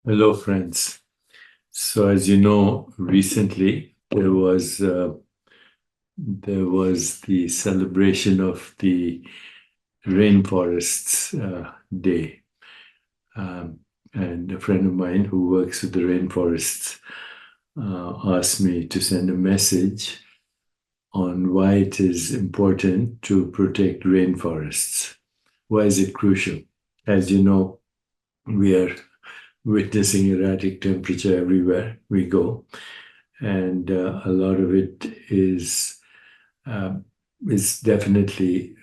Hello, friends. So, as you know, recently there was the celebration of the Rainforests Day, um, and a friend of mine who works with the rainforests asked me to send a message on why it is important to protect rainforests. Why is it crucial? As you know, we are witnessing erratic temperature everywhere we go, and a lot of it uh, is definitely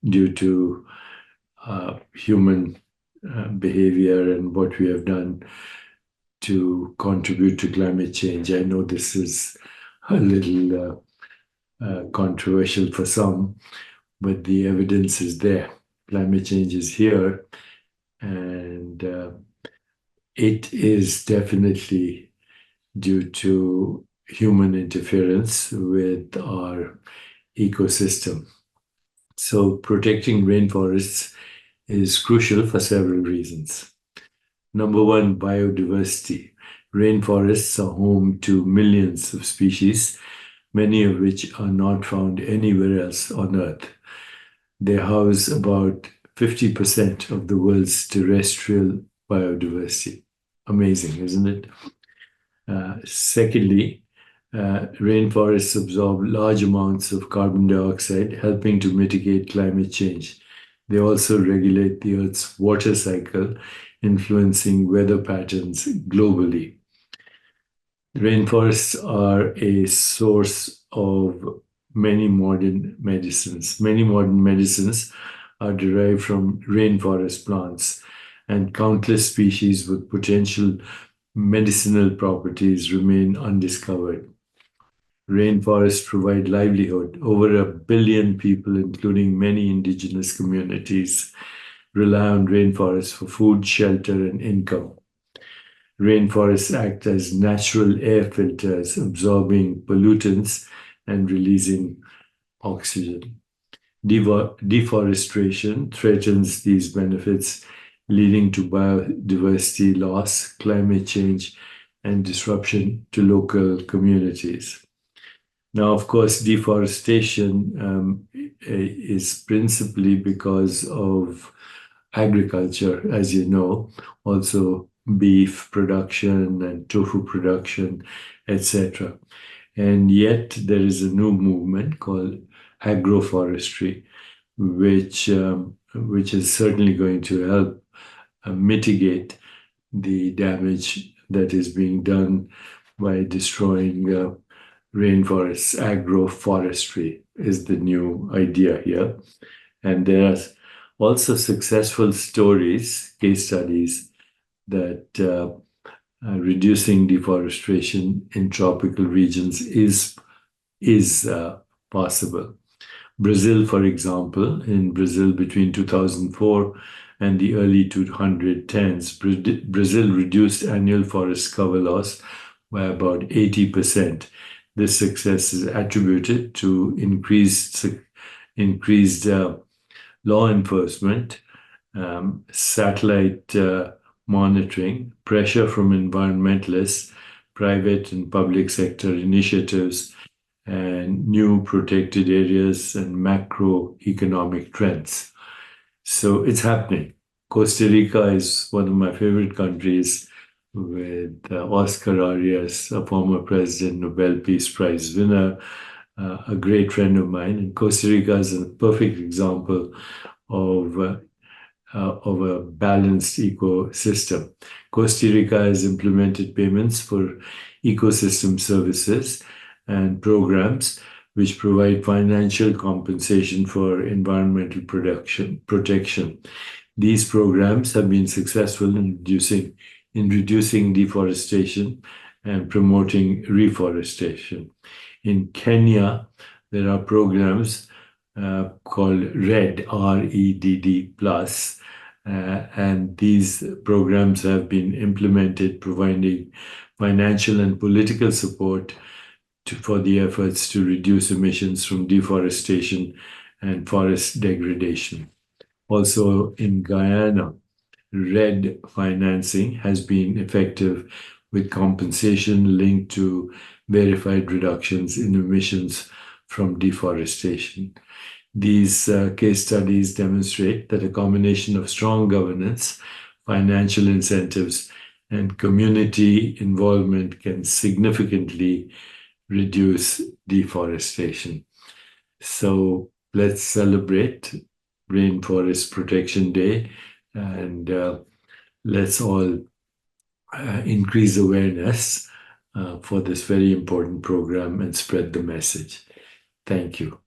due to human behavior and what we have done to contribute to climate change. I know this is a little controversial for some, but the evidence is there. Climate change is here, and it is definitely due to human interference with our ecosystem. So, protecting rainforests is crucial for several reasons. Number one, biodiversity. Rainforests are home to millions of species, many of which are not found anywhere else on Earth. They house about 50% of the world's terrestrial biodiversity. Amazing, isn't it? Secondly, rainforests absorb large amounts of carbon dioxide, helping to mitigate climate change. They also regulate the Earth's water cycle, influencing weather patterns globally. Rainforests are a source of many modern medicines. Many modern medicines are derived from rainforest plants, and countless species with potential medicinal properties remain undiscovered. Rainforests provide livelihood. Over 1 billion people, including many indigenous communities, rely on rainforests for food, shelter, and income. Rainforests act as natural air filters, absorbing pollutants and releasing oxygen. Deforestation threatens these benefits, leading to biodiversity loss, climate change, and disruption to local communities. Now, of course, deforestation is principally because of agriculture, as you know, also beef production and tofu production, etc. And yet, there is a new movement called agroforestry, which is certainly going to help mitigate the damage that is being done by destroying rainforests. Agroforestry is the new idea here. And there are also successful stories, case studies, that reducing deforestation in tropical regions is possible. Brazil, for example, in Brazil between 2004 and the early 2010s, Brazil reduced annual forest cover loss by about 80%. This success is attributed to increased law enforcement, satellite monitoring, pressure from environmentalists, private and public sector initiatives, and new protected areas and macroeconomic trends. So it's happening. Costa Rica is one of my favorite countries, with Oscar Arias, a former president, Nobel Peace Prize winner, a great friend of mine. And Costa Rica is a perfect example of a balanced ecosystem. Costa Rica has implemented payments for ecosystem services and programs which provide financial compensation for environmental protection. These programs have been successful in reducing deforestation and promoting reforestation. In Kenya, there are programs called RED, REDD plus, and these programs have been implemented, providing financial and political support for the efforts to reduce emissions from deforestation and forest degradation. Also in Guyana, RED financing has been effective, with compensation linked to verified reductions in emissions from deforestation. These case studies demonstrate that a combination of strong governance, financial incentives, and community involvement can significantly reduce deforestation. So let's celebrate Rainforest Protection Day, and let's all increase awareness for this very important program and spread the message. Thank you.